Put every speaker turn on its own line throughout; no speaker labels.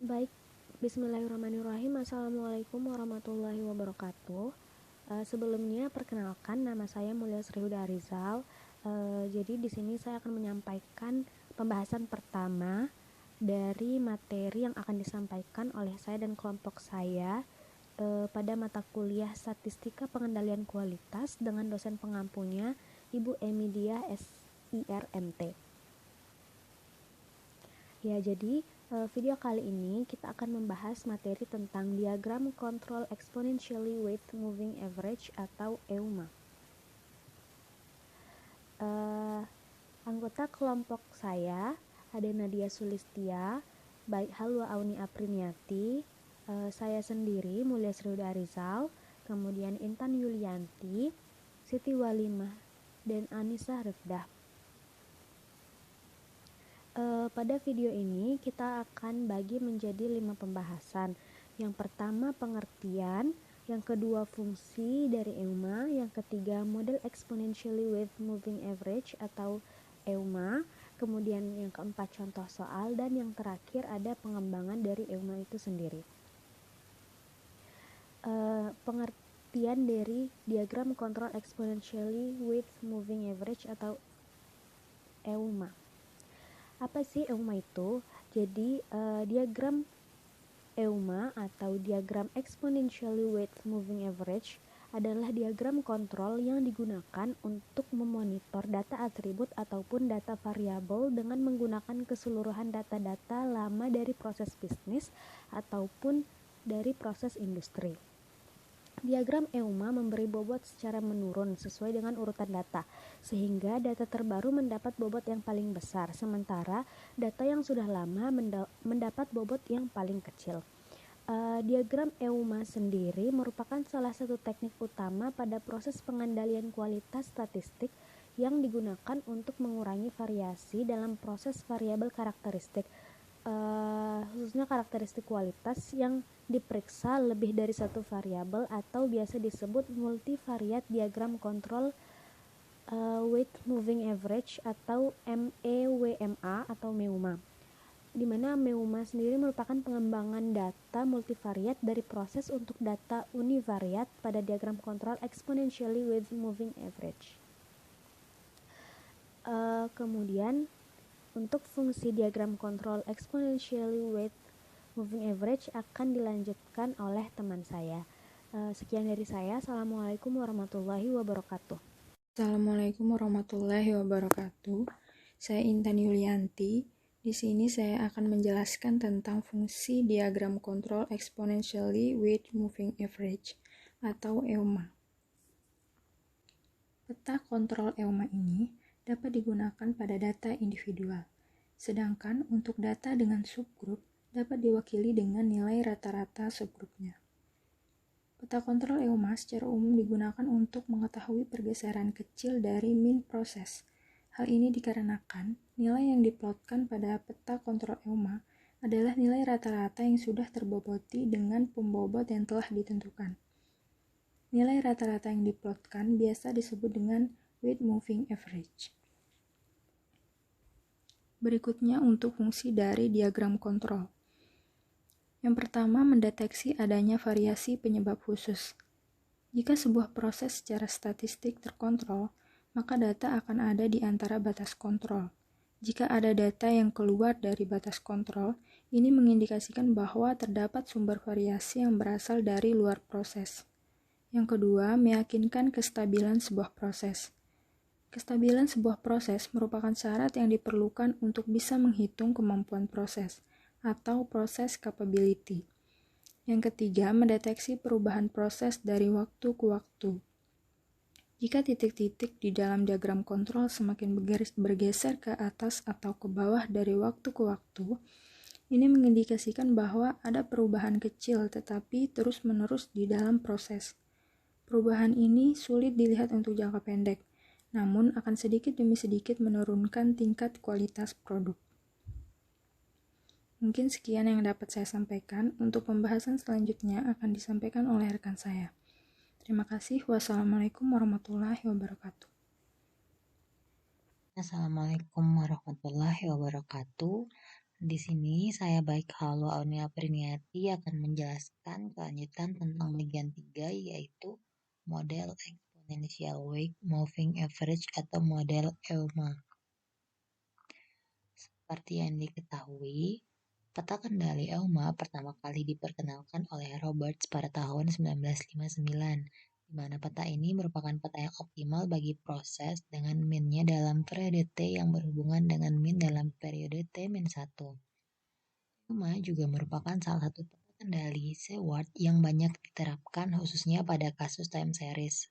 Baik, bismillahirrahmanirrahim. Assalamualaikum warahmatullahi wabarakatuh. Sebelumnya perkenalkan, nama saya Mulia Srihuda Arizal. Jadi di sini saya akan menyampaikan pembahasan pertama dari materi yang akan disampaikan oleh saya dan kelompok saya pada mata kuliah Statistika Pengendalian Kualitas dengan dosen pengampunya Ibu Emidia SIRMT. Ya, jadi video kali ini kita akan membahas materi tentang diagram Control Exponentially Weight Moving Average atau EUMA. Anggota kelompok saya ada Nadia Sulistia, Baik Halwa Auni Apriniati, saya sendiri Mulia Srihuda Arizal, kemudian Intan Yulianti, Siti Walimah, dan Anissa Rifdah. Pada video ini kita akan bagi menjadi 5 pembahasan. Yang pertama pengertian, yang kedua fungsi dari EUMA, yang ketiga model exponentially weight moving average atau EUMA, kemudian yang keempat contoh soal, dan yang terakhir ada pengembangan dari EUMA itu sendiri. Pengertian dari diagram control exponentially weight moving average atau EUMA. Apa sih EUMA itu? Jadi diagram EUMA atau diagram exponentially weight moving average adalah diagram kontrol yang digunakan untuk memonitor data atribut ataupun data variabel dengan menggunakan keseluruhan data-data lama dari proses bisnis ataupun dari proses industri. Diagram EUMA memberi bobot secara menurun sesuai dengan urutan data, sehingga data terbaru mendapat bobot yang paling besar, sementara data yang sudah lama mendapat bobot yang paling kecil. Diagram EUMA sendiri merupakan salah satu teknik utama pada proses pengendalian kualitas statistik yang digunakan untuk mengurangi variasi dalam proses variabel karakteristik, khususnya karakteristik kualitas yang diperiksa lebih dari satu variabel atau biasa disebut multivariat diagram kontrol weight moving average atau MEWMA atau MEUMA, di mana MEUMA sendiri merupakan pengembangan data multivariat dari proses untuk data univariat pada diagram kontrol exponentially weight moving average. Kemudian untuk fungsi diagram kontrol exponentially weight moving average akan dilanjutkan oleh teman saya. Sekian dari saya. Assalamualaikum warahmatullahi wabarakatuh.
Assalamualaikum warahmatullahi wabarakatuh. Saya Intan Yulianti. Di sini saya akan menjelaskan tentang fungsi diagram kontrol exponentially weight moving average atau EUMA. Peta kontrol EUMA ini dapat digunakan pada data individual, sedangkan untuk data dengan subgrup dapat diwakili dengan nilai rata-rata subgrupnya. Peta kontrol EUMA secara umum digunakan untuk mengetahui pergeseran kecil dari mean proses. Hal ini dikarenakan nilai yang diplotkan pada peta kontrol EUMA adalah nilai rata-rata yang sudah terboboti dengan pembobot yang telah ditentukan. Nilai rata-rata yang diplotkan biasa disebut dengan weight moving average. Berikutnya untuk fungsi dari diagram kontrol. Yang pertama, mendeteksi adanya variasi penyebab khusus. Jika sebuah proses secara statistik terkontrol, maka data akan ada di antara batas kontrol. Jika ada data yang keluar dari batas kontrol, ini mengindikasikan bahwa terdapat sumber variasi yang berasal dari luar proses. Yang kedua, meyakinkan kestabilan sebuah proses. Kestabilan sebuah proses merupakan syarat yang diperlukan untuk bisa menghitung kemampuan proses atau proses capability. Yang ketiga, mendeteksi perubahan proses dari waktu ke waktu. Jika titik-titik di dalam diagram kontrol semakin bergeser ke atas atau ke bawah dari waktu ke waktu, ini mengindikasikan bahwa ada perubahan kecil tetapi terus-menerus di dalam proses. Perubahan ini sulit dilihat untuk jangka pendek, namun akan sedikit demi sedikit menurunkan tingkat kualitas produk. Mungkin sekian yang dapat saya sampaikan. Untuk pembahasan selanjutnya akan disampaikan oleh rekan saya. Terima kasih. Wassalamualaikum warahmatullahi wabarakatuh.
Assalamualaikum warahmatullahi wabarakatuh. Di sini saya baik Halwa Aunia Priniati akan menjelaskan kelanjutan tentang bagian 3 yaitu model exponential weight moving average atau model EUMA. Seperti yang diketahui, peta kendali EUMA pertama kali diperkenalkan oleh Roberts pada tahun 1959, di mana peta ini merupakan peta yang optimal bagi proses dengan min-nya dalam periode T yang berhubungan dengan min dalam periode T-1. EUMA juga merupakan salah satu peta kendali Shewhart yang banyak diterapkan khususnya pada kasus time series.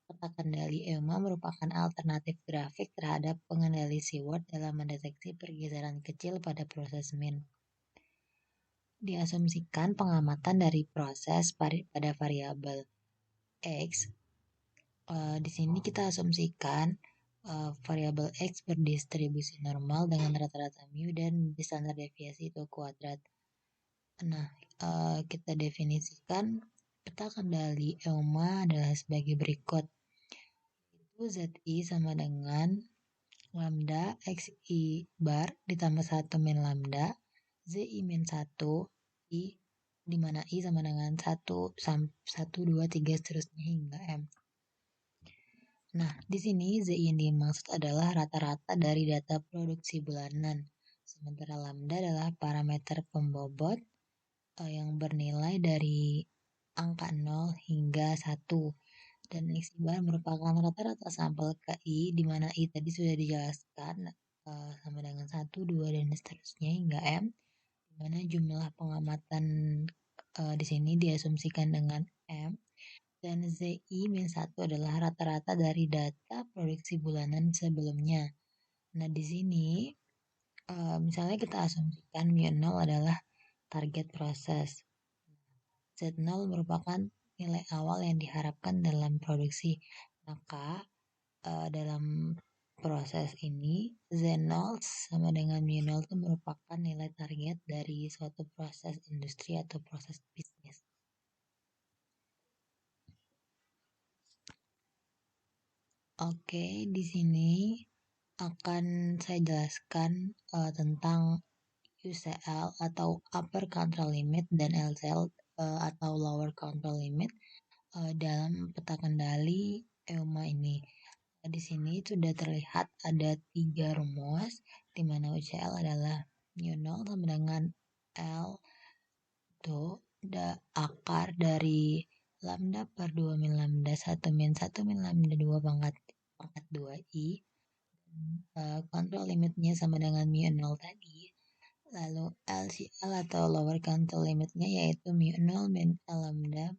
Peta kendali EUMA merupakan alternatif grafik terhadap pengendali Shewhart dalam mendeteksi pergeseran kecil pada proses min. Diasumsikan pengamatan dari proses pada variabel X. Di sini kita asumsikan variabel X berdistribusi normal dengan rata-rata mu dan standar deviasi itu kuadrat. Nah, kita definisikan peta kendali EUMA adalah sebagai berikut. Itu ZI sama dengan lambda XI bar ditambah 1 min lambda ZI min 1 I, di mana I sama dengan 1, 2, 3 seterusnya hingga M. Nah, di sini ZI yang dimaksud adalah rata-rata dari data produksi bulanan. Sementara lambda adalah parameter pembobot yang bernilai dari angka 0 hingga 1. Dan X bar merupakan rata-rata sampel ke I, di mana I tadi sudah dijelaskan sama dengan 1, 2, dan seterusnya hingga M, di mana jumlah pengamatan di sini diasumsikan dengan M, dan ZI-1 adalah rata-rata dari data produksi bulanan sebelumnya. Nah, di sini misalnya kita asumsikan mu0 adalah target proses. Z0 merupakan nilai awal yang diharapkan dalam produksi. Maka dalam proses ini Z0 sama dengan mu0 itu merupakan nilai target dari suatu proses industri atau proses bisnis. Oke, di sini akan saya jelaskan tentang UCL atau upper control limit dan LCL atau lower control limit dalam peta kendali EUMA ini. Di sini sudah terlihat ada 3 rumus, di mana UCL adalah mu0 sama dengan L itu akar dari lambda per 2 min lambda 1 min 1 min lambda 2 pangkat 2 I. Kontrol limitnya sama dengan mu0 tadi. Lalu LCL atau lower control limitnya yaitu mu0 min L lambda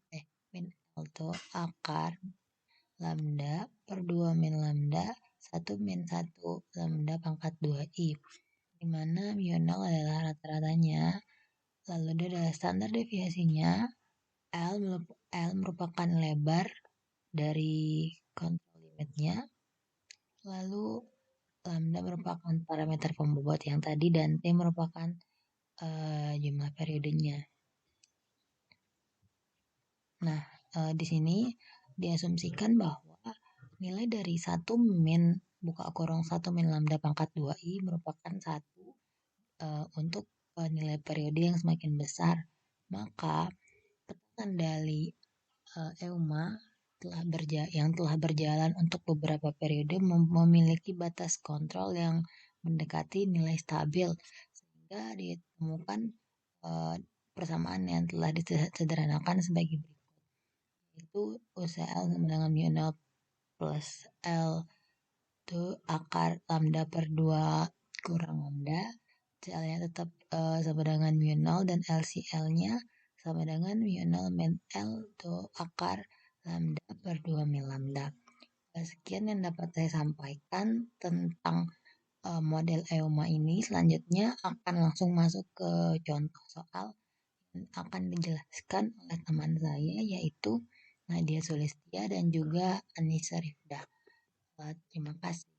min L itu akar lambda per 2 min lambda 1 min 1 lambda pangkat 2 I, dimana mu0 adalah rata-ratanya. Lalu dia adalah standar deviasinya. L merupakan lebar dari kontrol limitnya. Lalu lambda merupakan parameter pembobot yang tadi dan T merupakan jumlah periodenya. Nah, di sini diasumsikan bahwa nilai dari 1 min buka kurung 1 min lambda pangkat 2 I merupakan 1 untuk nilai periode yang semakin besar. Maka peta kendali EUMA yang telah berjalan untuk beberapa periode memiliki batas kontrol yang mendekati nilai stabil, sehingga ditemukan persamaan yang telah disederhanakan sebagai berikut, yaitu UCL sama dengan mu0 plus L itu akar lambda per 2 kurang lambda, CL-nya tetap sama dengan mu0 dan LCL-nya sama dengan mu0 min L itu akar lambda per 2 min lambda. Sekian yang dapat saya sampaikan tentang model EUMA ini. Selanjutnya akan langsung masuk ke contoh soal yang akan dijelaskan oleh teman saya yaitu Nadia Sulistia dan juga Anissa Rifdah. Terima kasih.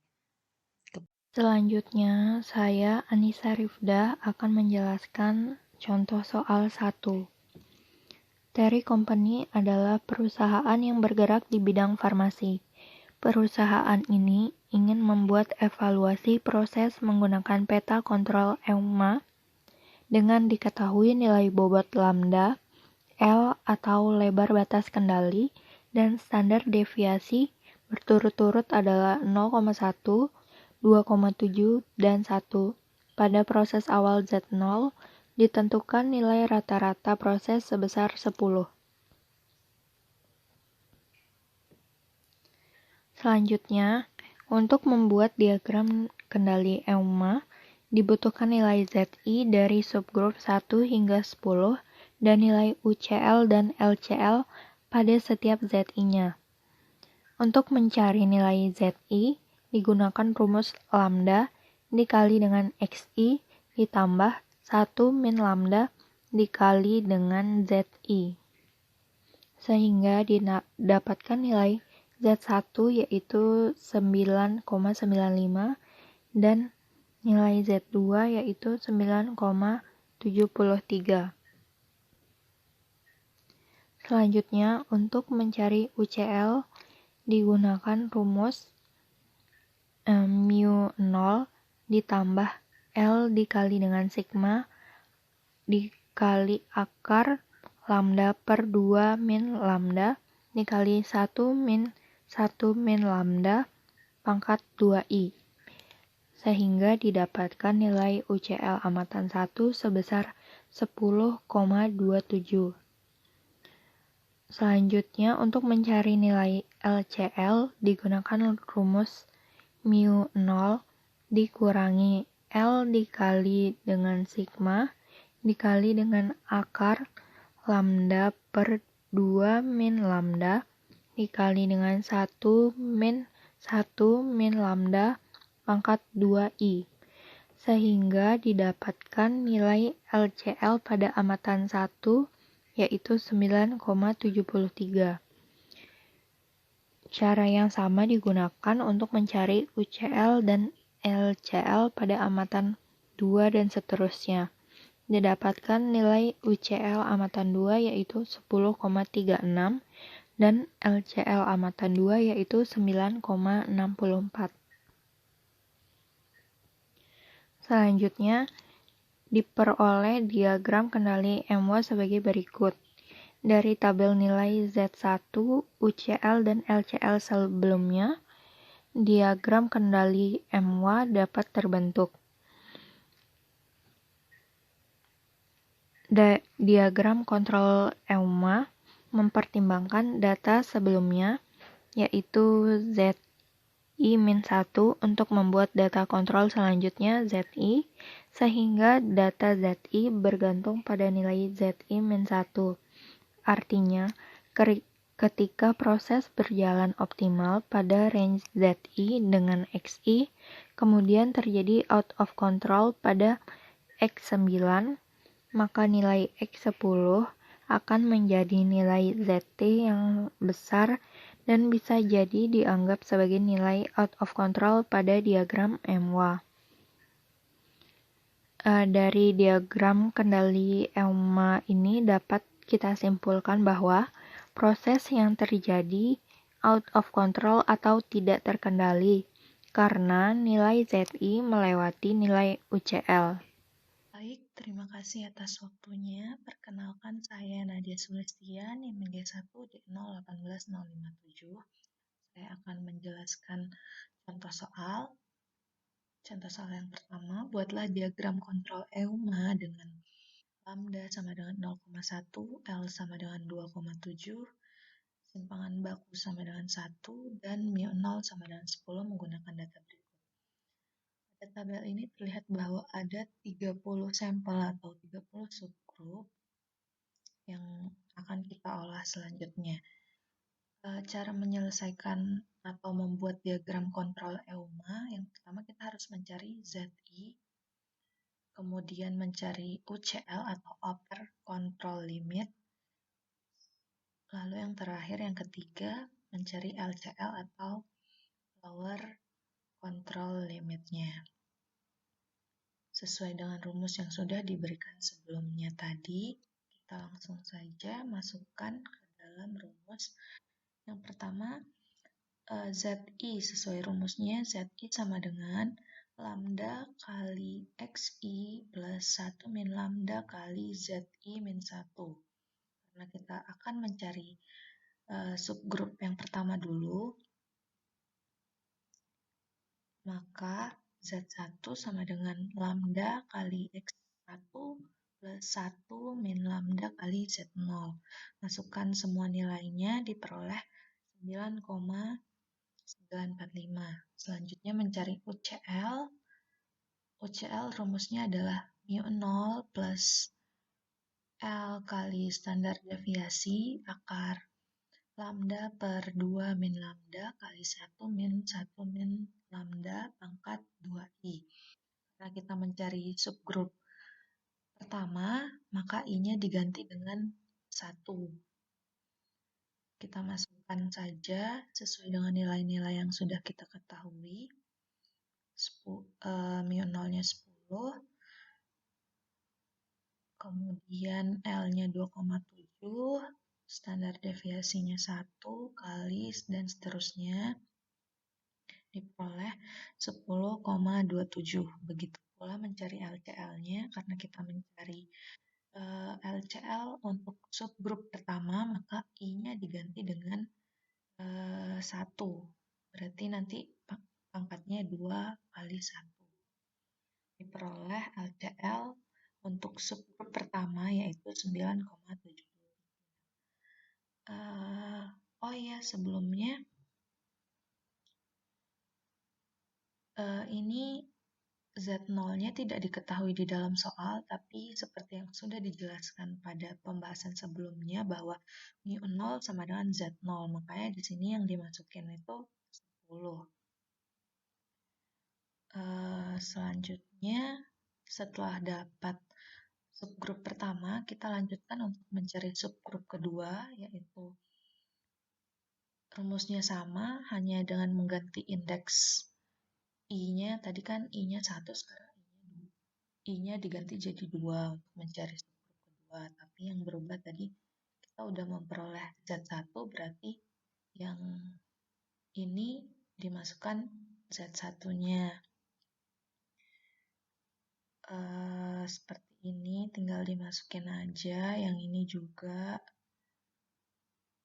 Selanjutnya, saya Anissa Rifdah akan menjelaskan contoh soal 1. Terry Company adalah perusahaan yang bergerak di bidang farmasi. Perusahaan ini ingin membuat evaluasi proses menggunakan peta kontrol EUMA dengan diketahui nilai bobot lambda, L atau lebar batas kendali, dan standar deviasi berturut-turut adalah 0,1, 2,7, dan 1. Pada proses awal Z0, ditentukan nilai rata-rata proses sebesar 10. Selanjutnya, untuk membuat diagram kendali EUMA, dibutuhkan nilai ZI dari subgrup 1 hingga 10 dan nilai UCL dan LCL pada setiap ZI-nya. Untuk mencari nilai ZI, digunakan rumus lambda dikali dengan XI ditambah 1 min lambda dikali dengan ZI. Sehingga didapatkan nilai Z1 yaitu 9,95 dan nilai Z2 yaitu 9,73. Selanjutnya, untuk mencari UCL digunakan rumus mu 0 ditambah L dikali dengan sigma dikali akar lambda per 2 min lambda dikali 1 min lambda pangkat 2i, sehingga didapatkan nilai UCL amatan 1 sebesar 10,27. Selanjutnya, untuk mencari nilai LCL digunakan rumus mu 0 dikurangi L dikali dengan sigma dikali dengan akar lambda per 2 min lambda dikali dengan 1 min lambda pangkat 2i, sehingga didapatkan nilai LCL pada amatan 1 yaitu 9,73. Cara yang sama digunakan untuk mencari UCL dan LCL pada amatan 2 dan seterusnya. Didapatkan nilai UCL amatan 2 yaitu 10,36 dan LCL amatan 2 yaitu 9,64. Selanjutnya, diperoleh diagram kendali MW sebagai berikut. Dari tabel nilai Z1, UCL, dan LCL sebelumnya, diagram kendali MW dapat terbentuk. Diagram kontrol EUMA mempertimbangkan data sebelumnya, yaitu ZI-1 untuk membuat data kontrol selanjutnya ZI, sehingga data ZI bergantung pada nilai ZI-1. Artinya, ketika proses berjalan optimal pada range ZI dengan XI, kemudian terjadi out of control pada X9, maka nilai X10 akan menjadi nilai ZT yang besar dan bisa jadi dianggap sebagai nilai out of control pada diagram MW. Dari diagram kendali EUMA ini dapat kita simpulkan bahwa proses yang terjadi out of control atau tidak terkendali karena nilai ZI melewati nilai UCL.
Baik, terima kasih atas waktunya. Perkenalkan saya Nadia Sulistia, NIM G1 D018057. Saya akan menjelaskan contoh soal. Contoh soal yang pertama, buatlah diagram kontrol EUMA dengan lambda sama dengan 0,1, L sama dengan 2,7, simpangan baku sama dengan 1, dan mu 0 sama dengan 10 menggunakan data berikut. Pada tabel ini terlihat bahwa ada 30 sampel atau 30 subgroup yang akan kita olah selanjutnya. Cara menyelesaikan atau membuat diagram kontrol EUMA, yang pertama kita harus mencari ZI, kemudian mencari UCL atau upper control limit, lalu yang terakhir yang ketiga mencari LCL atau lower control limitnya. Sesuai dengan rumus yang sudah diberikan sebelumnya tadi, kita langsung saja masukkan ke dalam rumus. Yang pertama, ZI sesuai rumusnya, ZI sama dengan lambda kali XI plus 1 min lambda kali ZI min 1. Karena kita akan mencari subgrup yang pertama dulu, maka Z1 sama dengan lambda kali X1 plus 1 min lambda kali Z0. Masukkan semua nilainya, diperoleh 9,945. Selanjutnya mencari UCL. UCL rumusnya adalah mu0 plus L kali standar deviasi akar lambda per 2 min lambda kali 1 min 1 min lambda pangkat 2i. Karena kita mencari subgrup pertama, maka i-nya diganti dengan 1. Kita masukkan saja sesuai dengan nilai-nilai yang sudah kita ketahui. mu0-nya 10, kemudian L-nya 2,7, standar deviasinya 1 kali dan seterusnya, diperoleh 10,27. Begitu pula mencari LCL-nya, karena kita mencari LCL untuk subgrup pertama, maka I-nya diganti dengan 1. Berarti nanti pangkatnya 2 kali 1. Diperoleh LCL untuk subgrup pertama yaitu 9,7. Oh ya, sebelumnya ini Z0-nya tidak diketahui di dalam soal, tapi seperti yang sudah dijelaskan pada pembahasan sebelumnya bahwa mu0 sama dengan Z0, makanya di sini yang dimasukin itu 10. Selanjutnya, setelah dapat subgrup pertama, kita lanjutkan untuk mencari subgrup kedua, yaitu rumusnya sama, hanya dengan mengganti indeks I-nya, tadi kan I-nya 1, sekarang I-nya diganti jadi 2 untuk mencari subgrup kedua. Tapi yang berubah tadi, kita udah memperoleh Z1, berarti yang ini dimasukkan Z1-nya. Seperti ini, tinggal dimasukin aja, yang ini juga.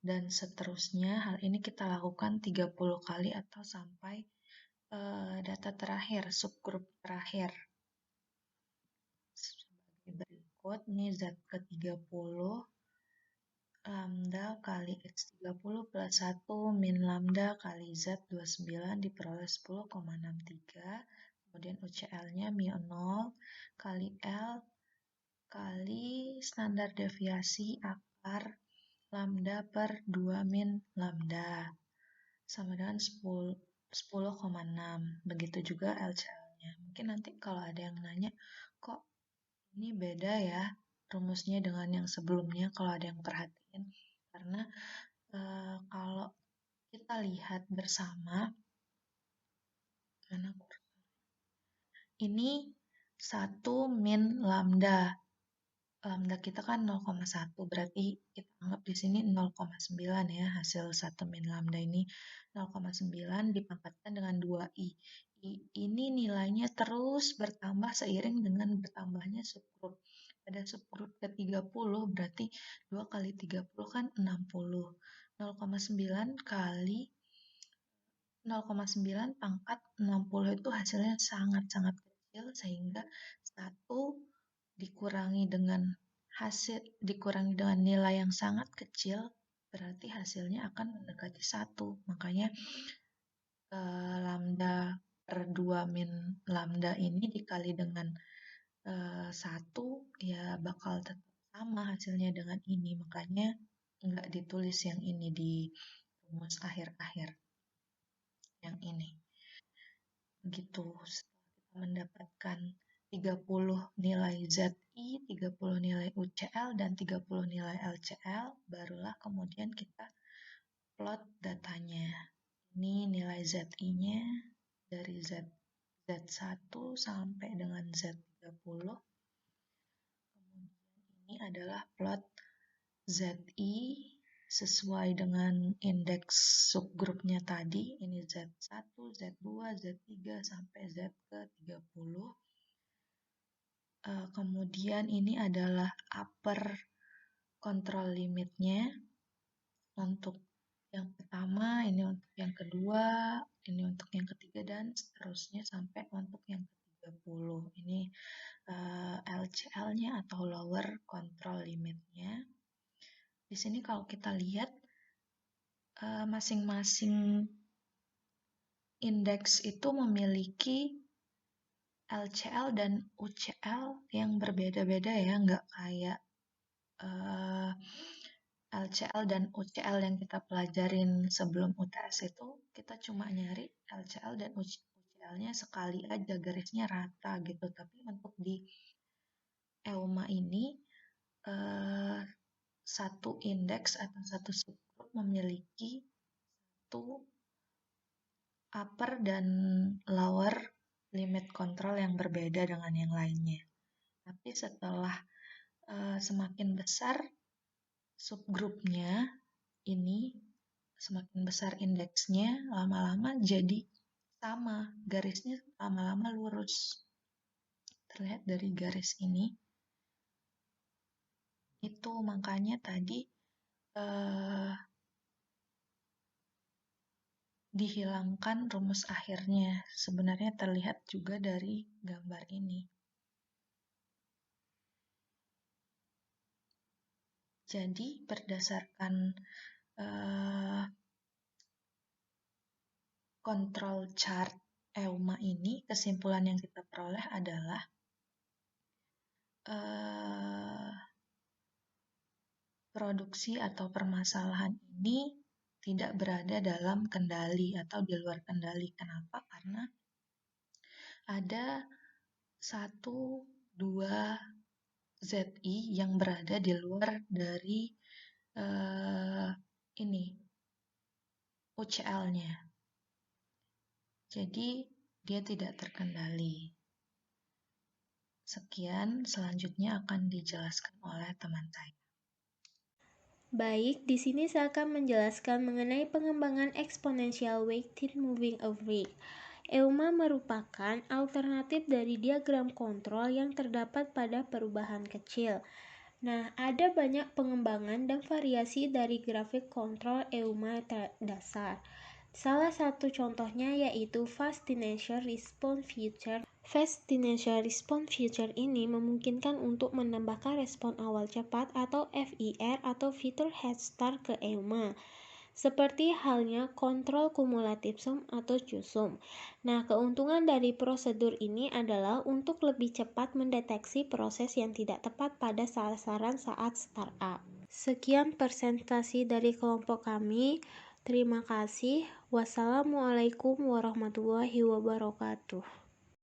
Dan seterusnya, hal ini kita lakukan 30 kali atau sampai data terakhir, subgrup terakhir. Sebagai berikut, ini Z ke-30, lambda kali X30 plus 1 min lambda kali Z29 diperoleh 10,63. Kemudian UCL-nya mu0 kali L kali standar deviasi akar lambda per 2 min lambda sama dengan 10,6. Begitu juga LCL-nya. Mungkin nanti kalau ada yang nanya, kok ini beda ya rumusnya dengan yang sebelumnya, kalau ada yang perhatiin. Karena kalau kita lihat bersama, ini 1 min lambda. Lambda kita kan 0,1, berarti kita anggap di sini 0,9 ya, hasil 1 min lambda ini 0,9 dipangkatkan dengan 2i. Ini nilainya terus bertambah seiring dengan bertambahnya subgrup. Pada subgrup ke-30 berarti 2 kali 30 kan 60. 0,9 kali 0,9 pangkat 60 itu hasilnya sangat-sangat kecil, sehingga 1 dikurangi dengan nilai yang sangat kecil, berarti hasilnya akan mendekati 1. Makanya lambda per 2 min lambda ini dikali dengan 1 ya bakal tetap sama hasilnya dengan ini. Makanya nggak ditulis yang ini di rumus akhir-akhir. Yang ini. Begitu, setelah kita mendapatkan 30 nilai ZI, 30 nilai UCL, dan 30 nilai LCL, barulah kemudian kita plot datanya. Ini nilai ZI-nya dari Z1 sampai dengan Z30. Kemudian ini adalah plot ZI sesuai dengan indeks subgrupnya tadi. Ini Z1, Z2, Z3 sampai Z ke 30. Kemudian ini adalah upper control limitnya untuk yang pertama, ini untuk yang kedua, ini untuk yang ketiga, dan seterusnya sampai untuk yang ke-30. Ini LCL-nya atau lower control limitnya. Di sini kalau kita lihat masing-masing indeks itu memiliki LCL dan UCL yang berbeda-beda ya, nggak kayak LCL dan UCL yang kita pelajarin sebelum UTS itu, kita cuma nyari LCL dan UCL-nya sekali aja, garisnya rata gitu. Tapi untuk di EUMA ini, satu indeks atau satu subgroup memiliki satu upper dan lower limit control yang berbeda dengan yang lainnya. Tapi setelah semakin besar subgrupnya ini, semakin besar indeksnya, lama-lama jadi sama, garisnya lama-lama lurus. Terlihat dari garis ini. Itu makanya tadi dihilangkan rumus akhirnya. Sebenarnya terlihat juga dari gambar ini. Jadi berdasarkan control chart EUMA ini, kesimpulan yang kita peroleh adalah produksi atau permasalahan ini tidak berada dalam kendali atau di luar kendali. Kenapa? Karena ada 1, 2 ZI yang berada di luar dari ini UCL-nya. Jadi dia tidak terkendali. Sekian, selanjutnya akan dijelaskan oleh teman saya.
Baik, di sini saya akan menjelaskan mengenai pengembangan exponential weighted moving average. EUMA merupakan alternatif dari diagram kontrol yang terdapat pada perubahan kecil. Nah, ada banyak pengembangan dan variasi dari grafik kontrol EUMA dasar. Salah satu contohnya yaitu Fast Initial Response Feature. Fast Initial Response Feature ini memungkinkan untuk menambahkan respon awal cepat atau FIR atau fitur head start ke EUMA, seperti halnya kontrol kumulatif sum atau CUSUM. Nah, keuntungan dari prosedur ini adalah untuk lebih cepat mendeteksi proses yang tidak tepat pada sasaran saat startup. Sekian presentasi dari kelompok kami. Terima kasih. Wassalamualaikum warahmatullahi wabarakatuh.